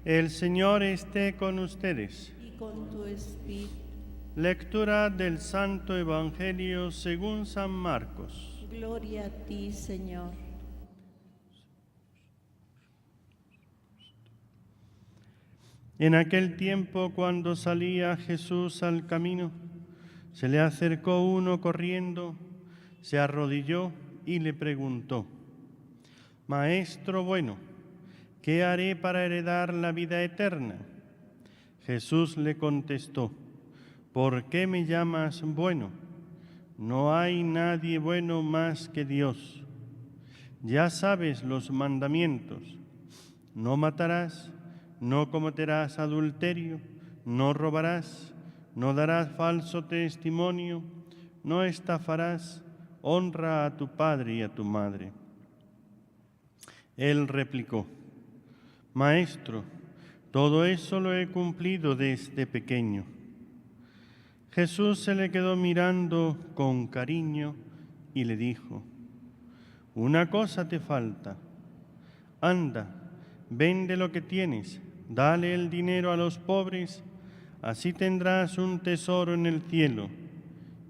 El Señor esté con ustedes. Y con tu espíritu. Lectura del Santo Evangelio según San Marcos. Gloria a ti, Señor. En aquel tiempo, cuando salía Jesús al camino, se le acercó uno corriendo, se arrodilló y le preguntó: Maestro bueno, ¿qué haré para heredar la vida eterna? Jesús le contestó: ¿Por qué me llamas bueno? No hay nadie bueno más que Dios. Ya sabes los mandamientos: no matarás, no cometerás adulterio, no robarás, no darás falso testimonio, no estafarás, honra a tu padre y a tu madre. Él replicó: Maestro, todo eso lo he cumplido desde pequeño. Jesús se le quedó mirando con cariño y le dijo: Una cosa te falta. Anda, vende lo que tienes, dale el dinero a los pobres, así tendrás un tesoro en el cielo,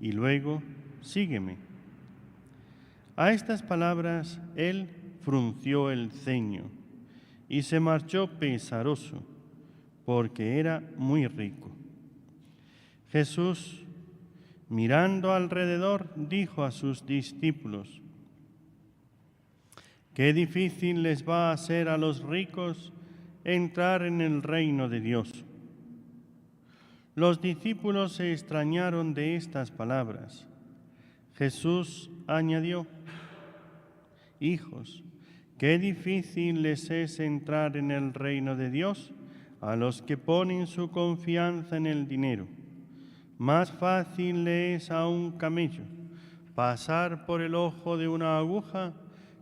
y luego sígueme. A estas palabras él frunció el ceño y se marchó pesaroso, porque era muy rico. Jesús, mirando alrededor, dijo a sus discípulos: Qué difícil les va a ser a los ricos entrar en el reino de Dios. Los discípulos se extrañaron de estas palabras. Jesús añadió: Hijos, qué difícil les es entrar en el reino de Dios a los que ponen su confianza en el dinero. Más fácil le es a un camello pasar por el ojo de una aguja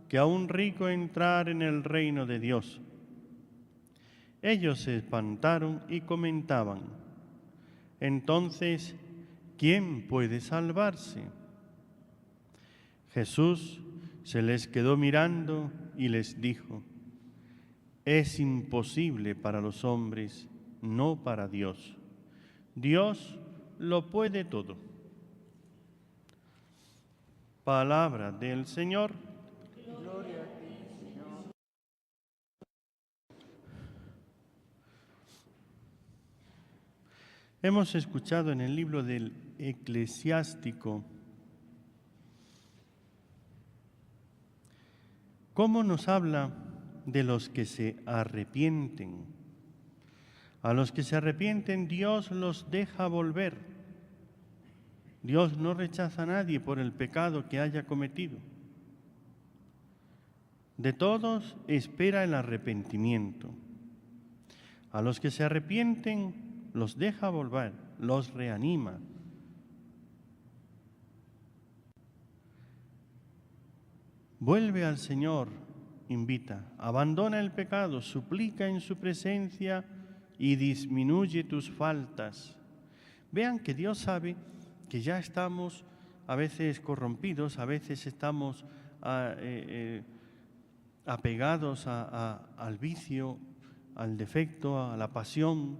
que a un rico entrar en el reino de Dios. Ellos se espantaron y comentaban: Entonces, ¿quién puede salvarse? Jesús se les quedó mirando y les dijo: Es imposible para los hombres, no para Dios. Dios lo puede todo. Palabra del Señor. Gloria a ti, Señor. Hemos escuchado en el libro del Eclesiástico cómo nos habla de los que se arrepienten. A los que se arrepienten, Dios los deja volver. Dios no rechaza a nadie por el pecado que haya cometido. De todos espera el arrepentimiento. A los que se arrepienten, los deja volver, los reanima. Vuelve al Señor, invita, abandona el pecado, suplica en su presencia y disminuye tus faltas. Vean que Dios sabe que ya estamos a veces corrompidos, a veces estamos apegados al vicio, al defecto, a la pasión.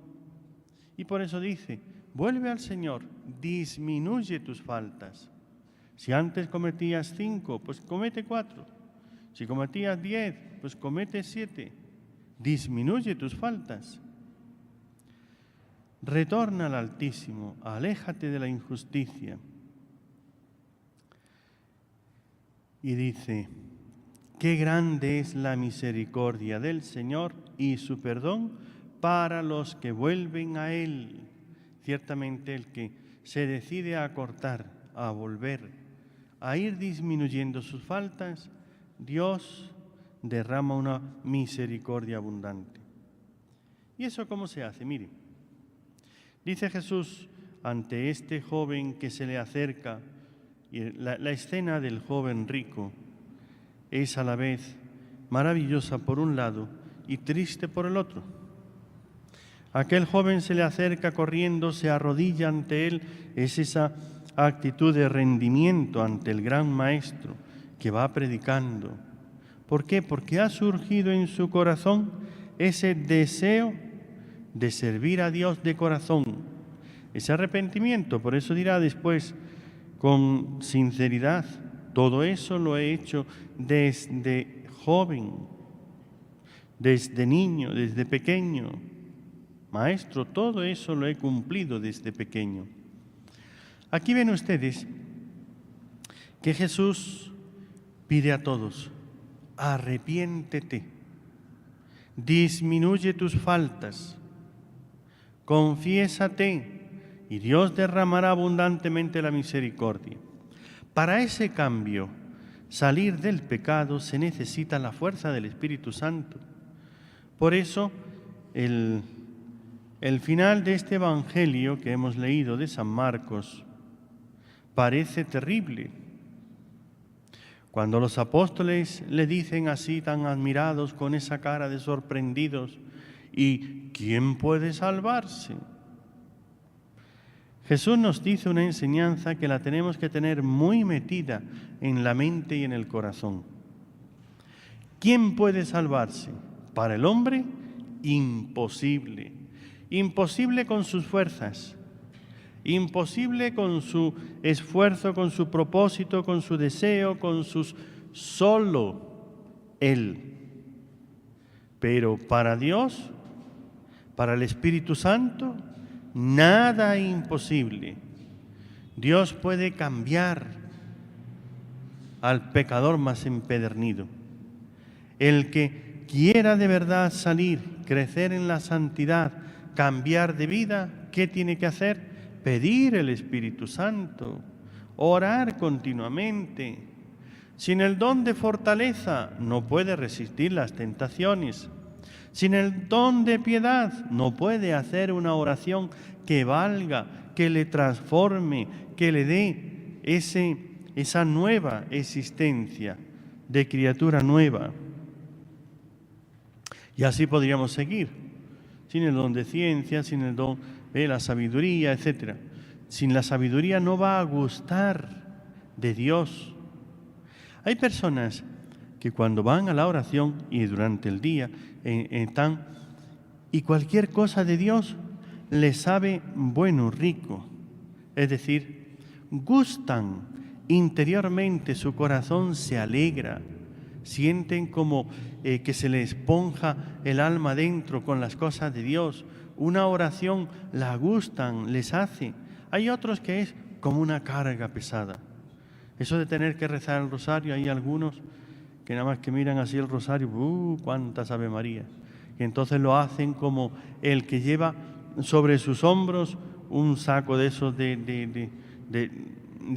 Y por eso dice: vuelve al Señor, disminuye tus faltas. Si antes cometías 5, pues comete 4. Si cometías 10, pues comete 7. Disminuye tus faltas. Retorna al Altísimo, aléjate de la injusticia. Y dice: qué grande es la misericordia del Señor y su perdón para los que vuelven a Él. Ciertamente el que se decide a cortar, a volver, a ir disminuyendo sus faltas, Dios derrama una misericordia abundante. ¿Y eso cómo se hace? Mire, dice Jesús ante este joven que se le acerca, y la escena del joven rico es a la vez maravillosa por un lado y triste por el otro. Aquel joven se le acerca corriendo, se arrodilla ante él, es esa actitud de rendimiento ante el gran maestro que va predicando. ¿Por qué? Porque ha surgido en su corazón ese deseo de servir a Dios de corazón, ese arrepentimiento. Por eso dirá después con sinceridad: todo eso lo he hecho desde joven, desde niño, desde pequeño. Maestro, todo eso lo he cumplido desde pequeño. Aquí ven ustedes que Jesús pide a todos: arrepiéntete, disminuye tus faltas, confiésate y Dios derramará abundantemente la misericordia. Para ese cambio, salir del pecado, se necesita la fuerza del Espíritu Santo. Por eso, el final de este Evangelio que hemos leído de San Marcos parece terrible. Cuando los apóstoles le dicen así, tan admirados, con esa cara de sorprendidos: ¿y quién puede salvarse? Jesús nos dice una enseñanza que la tenemos que tener muy metida en la mente y en el corazón. ¿Quién puede salvarse? Para el hombre, imposible. Imposible con sus fuerzas, imposible con su esfuerzo, con su propósito, con su deseo, con sus... solo Él. Pero para Dios, para el Espíritu Santo, nada imposible. Dios puede cambiar al pecador más empedernido. El que quiera de verdad salir, crecer en la santidad, cambiar de vida, ¿qué tiene que hacer? Pedir el Espíritu Santo, orar continuamente. Sin el don de fortaleza no puede resistir las tentaciones. Sin el don de piedad no puede hacer una oración que valga, que le transforme, que le dé esa nueva existencia de criatura nueva. Y así podríamos seguir. Sin el don de ciencia, sin el don de la sabiduría, etc. Sin la sabiduría no va a gustar de Dios. Hay personas que cuando van a la oración y durante el día están, y cualquier cosa de Dios les sabe bueno, rico. Es decir, gustan interiormente, su corazón se alegra. Sienten como que se les esponja el alma dentro con las cosas de Dios. Una oración la gustan, les hace. Hay otros que es como una carga pesada. Eso de tener que rezar el rosario, hay algunos que nada más que miran así el rosario, cuántas Ave María. Y entonces lo hacen como el que lleva sobre sus hombros un saco de esos de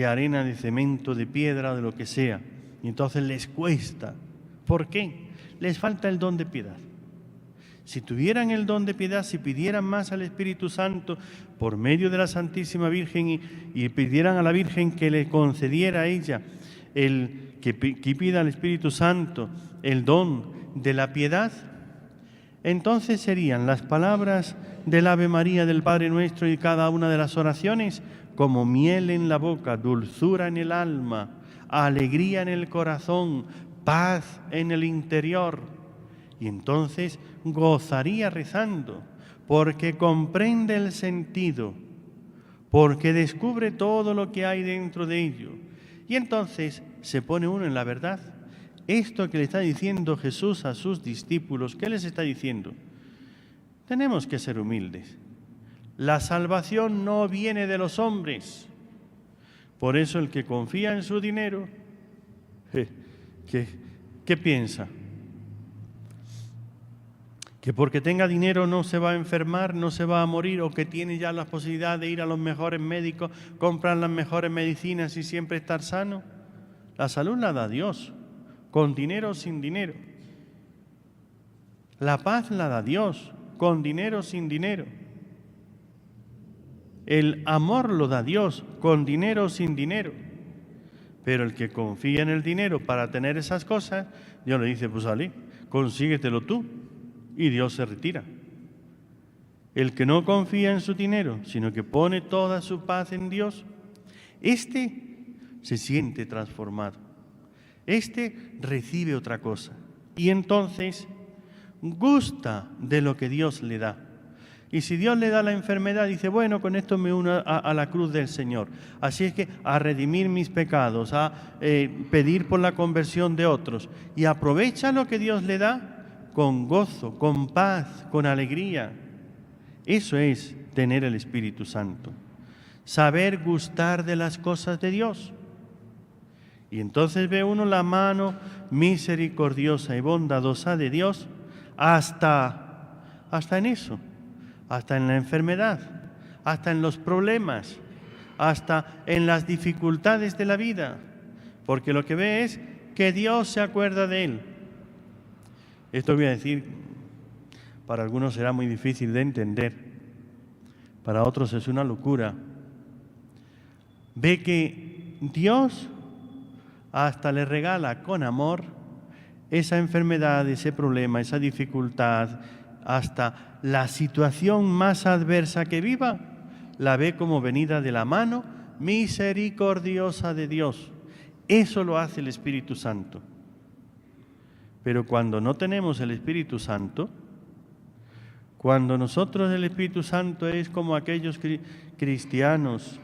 arena, de cemento, de piedra, de lo que sea. Y entonces les cuesta. ¿Por qué? Les falta el don de piedad. Si tuvieran el don de piedad, si pidieran más al Espíritu Santo por medio de la Santísima Virgen y pidieran a la Virgen que le concediera a ella que pida al Espíritu Santo el don de la piedad, entonces serían las palabras del Ave María, del Padre Nuestro y cada una de las oraciones como miel en la boca, dulzura en el alma, alegría en el corazón, paz en el interior. Y entonces gozaría rezando, porque comprende el sentido, porque descubre todo lo que hay dentro de ello. Y entonces se pone uno en la verdad. Esto que le está diciendo Jesús a sus discípulos, ¿qué les está diciendo? Tenemos que ser humildes. La salvación no viene de los hombres. Por eso el que confía en su dinero, ¿qué piensa? Que porque tenga dinero no se va a enfermar, no se va a morir, o que tiene ya la posibilidad de ir a los mejores médicos, comprar las mejores medicinas y siempre estar sano. La salud la da Dios, con dinero o sin dinero. La paz la da Dios, con dinero o sin dinero. El amor lo da Dios, con dinero o sin dinero. Pero el que confía en el dinero para tener esas cosas, Dios le dice, pues salí, consíguetelo tú. Y Dios se retira. El que no confía en su dinero, sino que pone toda su paz en Dios, este se siente transformado. Este recibe otra cosa. Y entonces gusta de lo que Dios le da. Y si Dios le da la enfermedad, dice, bueno, con esto me uno a la cruz del Señor. Así es que a redimir mis pecados, a pedir por la conversión de otros. Y aprovecha lo que Dios le da con gozo, con paz, con alegría. Eso es tener el Espíritu Santo. Saber gustar de las cosas de Dios. Y entonces ve uno la mano misericordiosa y bondadosa de Dios hasta en eso. Hasta en la enfermedad, hasta en los problemas, hasta en las dificultades de la vida, porque lo que ve es que Dios se acuerda de él. Esto voy a decir, para algunos será muy difícil de entender, para otros es una locura. Ve que Dios hasta le regala con amor esa enfermedad, ese problema, esa dificultad, hasta la situación más adversa que viva, la ve como venida de la mano misericordiosa de Dios. Eso lo hace el Espíritu Santo. Pero cuando no tenemos el Espíritu Santo, cuando nosotros el Espíritu Santo es como aquellos cristianos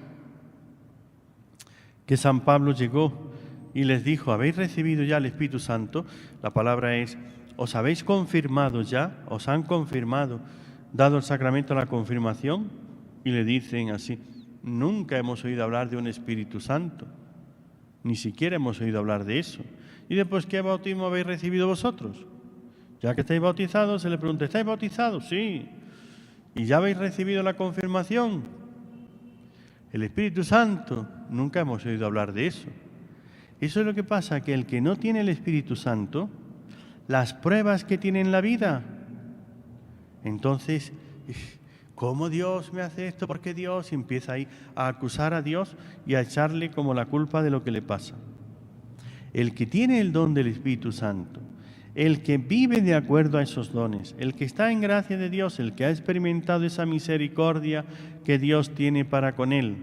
que San Pablo llegó y les dijo, ¿habéis recibido ya el Espíritu Santo? La palabra es, ¿os habéis confirmado ya? ¿Os han confirmado, dado el sacramento de la confirmación? Y le dicen así, nunca hemos oído hablar de un Espíritu Santo, ni siquiera hemos oído hablar de eso. Y después, ¿qué bautismo habéis recibido vosotros? Ya que estáis bautizados, se le pregunta, ¿estáis bautizados? Sí. ¿Y ya habéis recibido la confirmación? El Espíritu Santo, nunca hemos oído hablar de eso. Eso es lo que pasa, que el que no tiene el Espíritu Santo, las pruebas que tiene en la vida, entonces, ¿cómo Dios me hace esto? ¿Por qué Dios? Y empieza ahí a acusar a Dios y a echarle como la culpa de lo que le pasa. El que tiene el don del Espíritu Santo, el que vive de acuerdo a esos dones, el que está en gracia de Dios, el que ha experimentado esa misericordia que Dios tiene para con él,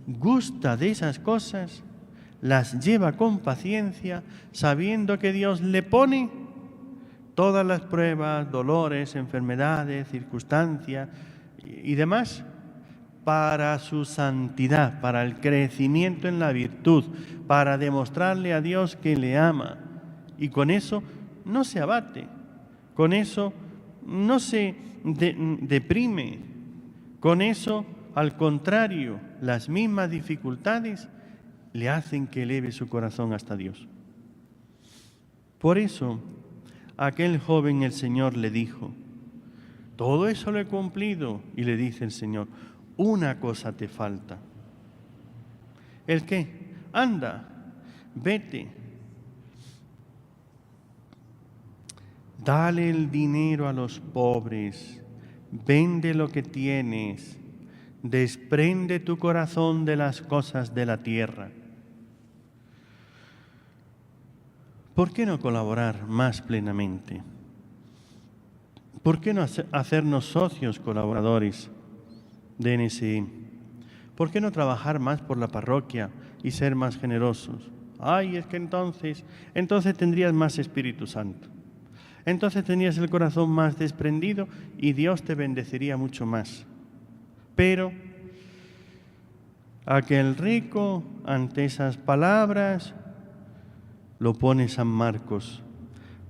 gusta de esas cosas, las lleva con paciencia, sabiendo que Dios le pone todas las pruebas, dolores, enfermedades, circunstancias y demás para su santidad, para el crecimiento en la virtud, para demostrarle a Dios que le ama. Y con eso no se abate, con eso no se deprime, con eso, al contrario, las mismas dificultades le hacen que eleve su corazón hasta Dios. Por eso, aquel joven el Señor le dijo, todo eso lo he cumplido. Y le dice el Señor, una cosa te falta. ¿El qué? Anda, vete. Dale el dinero a los pobres, vende lo que tienes, desprende tu corazón de las cosas de la tierra. ¿Por qué no colaborar más plenamente? ¿Por qué no hacernos socios colaboradores de NSI? ¿Por qué no trabajar más por la parroquia y ser más generosos? Ay, es que entonces tendrías más Espíritu Santo. Entonces tenías el corazón más desprendido y Dios te bendeciría mucho más. Pero aquel rico, ante esas palabras, lo pone San Marcos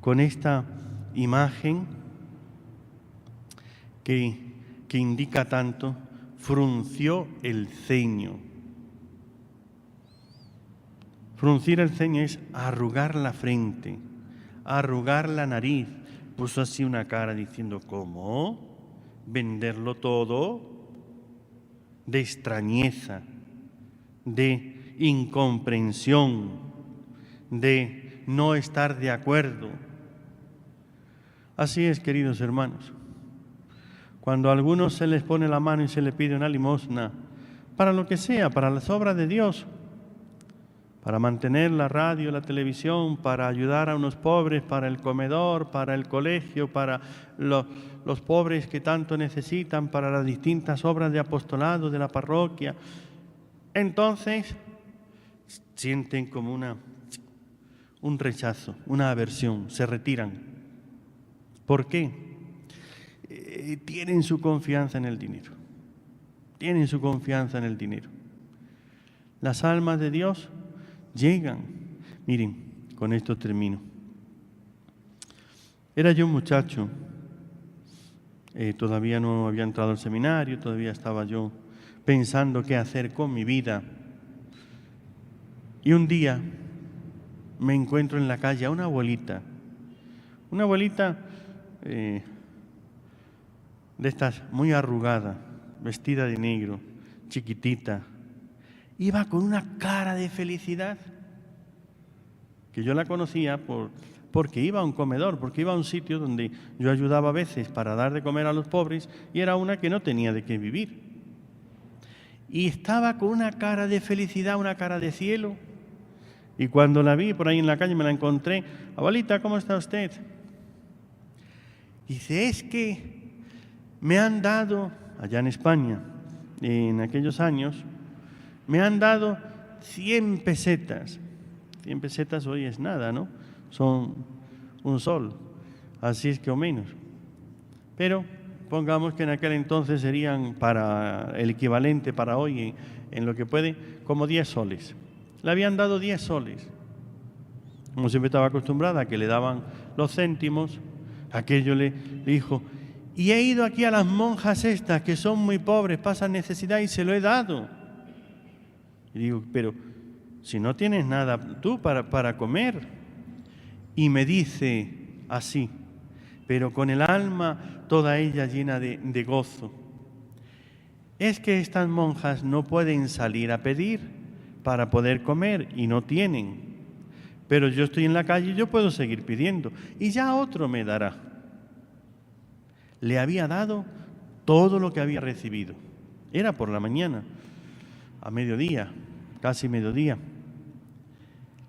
con esta imagen que indica tanto, frunció el ceño. Fruncir el ceño es arrugar la frente, arrugar la nariz. Puso así una cara diciendo, ¿cómo? ¿Venderlo todo? De extrañeza, de incomprensión, de no estar de acuerdo. Así es, queridos hermanos. Cuando a algunos se les pone la mano y se les pide una limosna, para lo que sea, para las obras de Dios, para mantener la radio, la televisión, para ayudar a unos pobres, para el comedor, para el colegio, para los pobres que tanto necesitan, para las distintas obras de apostolado de la parroquia, entonces sienten como un rechazo, una aversión, se retiran. ¿Por qué? Tienen su confianza en el dinero. Tienen su confianza en el dinero. Las almas de Dios llegan. Miren, con esto termino. Era yo un muchacho, todavía no había entrado al seminario, todavía estaba yo pensando qué hacer con mi vida. Y un día me encuentro en la calle a una abuelita de estas muy arrugada, vestida de negro, chiquitita. Iba con una cara de felicidad, que yo la conocía porque iba a un comedor, porque iba a un sitio donde yo ayudaba a veces para dar de comer a los pobres, y era una que no tenía de qué vivir. Y estaba con una cara de felicidad, una cara de cielo. Y cuando la vi por ahí en la calle, me la encontré. Abuelita, ¿cómo está usted? Dice, es que me han dado, allá en España, en aquellos años, me han dado 100 pesetas. 100 pesetas hoy es nada, ¿no? Son un sol, así es que o menos. Pero pongamos que en aquel entonces serían para el equivalente para hoy, en lo que puede, como 10 soles. Le habían dado 10 soles. Como siempre estaba acostumbrada a que le daban los céntimos, aquello le dijo, y he ido aquí a las monjas estas que son muy pobres, pasan necesidad y se lo he dado. Y digo, pero si no tienes nada tú para comer. Y me dice así, pero con el alma toda ella llena de gozo. Es que estas monjas no pueden salir a pedir para poder comer y no tienen. Pero yo estoy en la calle y yo puedo seguir pidiendo y ya otro me dará. Le había dado todo lo que había recibido. Era por la mañana, a mediodía, casi mediodía.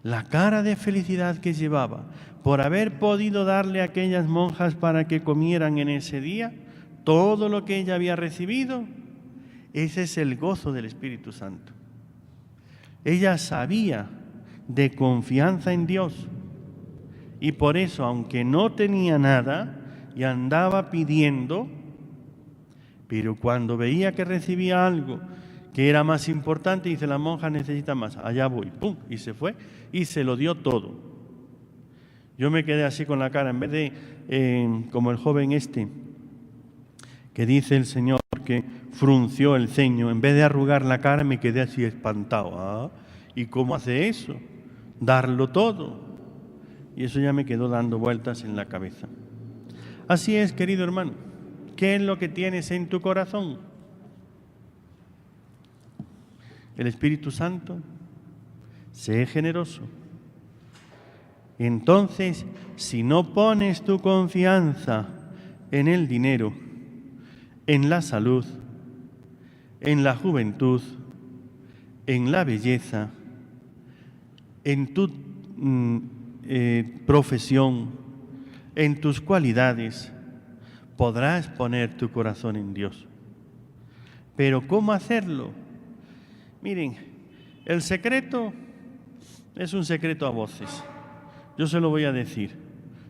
La cara de felicidad que llevaba por haber podido darle a aquellas monjas para que comieran en ese día todo lo que ella había recibido, ese es el gozo del Espíritu Santo. Ella sabía de confianza en Dios y por eso, aunque no tenía nada y andaba pidiendo, pero cuando veía que recibía algo que era más importante, dice, la monja necesita más, allá voy, pum, y se fue y se lo dio todo. Yo me quedé así con la cara, en vez de, como el joven este, que dice el Señor que frunció el ceño, en vez de arrugar la cara me quedé así espantado. ¿Ah? ¿Y cómo hace eso? Darlo todo. Y eso ya me quedó dando vueltas en la cabeza. Así es, querido hermano, ¿qué es lo que tienes en tu corazón? El Espíritu Santo. Sé generoso. Entonces, si no pones tu confianza en el dinero, en la salud, en la juventud, en la belleza, en tu profesión, en tus cualidades, podrás poner tu corazón en Dios. Pero ¿cómo hacerlo? Miren, el secreto es un secreto a voces. Yo se lo voy a decir.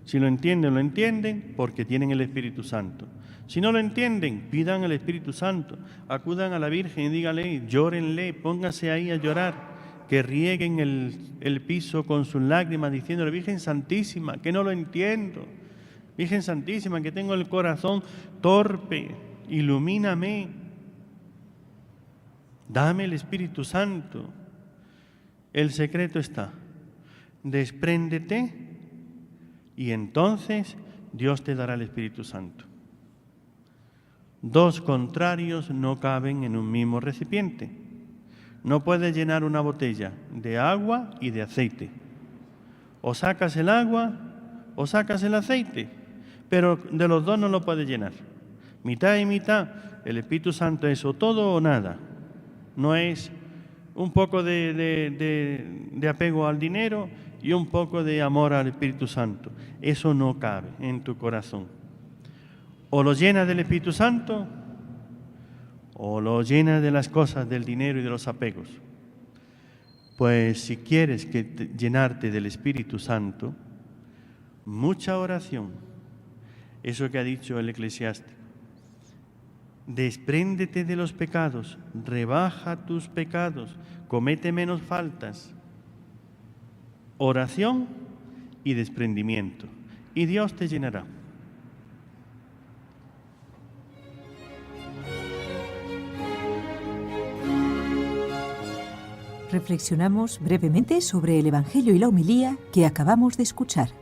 Si lo entienden porque tienen el Espíritu Santo. Si no lo entienden, pidan al Espíritu Santo, acudan a la Virgen y díganle, llórenle, pónganse ahí a llorar, que rieguen el piso con sus lágrimas, diciéndole, Virgen Santísima, que no lo entiendo. Virgen Santísima, que tengo el corazón torpe, ilumíname. Dame el Espíritu Santo. El secreto está. Despréndete y entonces Dios te dará el Espíritu Santo. Dos contrarios no caben en un mismo recipiente. No puedes llenar una botella de agua y de aceite. O sacas el agua o sacas el aceite, pero de los dos no lo puedes llenar. Mitad y mitad. El Espíritu Santo es o todo o nada. No es un poco de apego al dinero y un poco de amor al Espíritu Santo. Eso no cabe en tu corazón. O lo llenas del Espíritu Santo o lo llenas de las cosas del dinero y de los apegos. Pues si quieres llenarte del Espíritu Santo, mucha oración, eso que ha dicho el eclesiástico. Despréndete de los pecados, rebaja tus pecados, comete menos faltas. Oración y desprendimiento. Y Dios te llenará. Reflexionamos brevemente sobre el Evangelio y la homilía que acabamos de escuchar.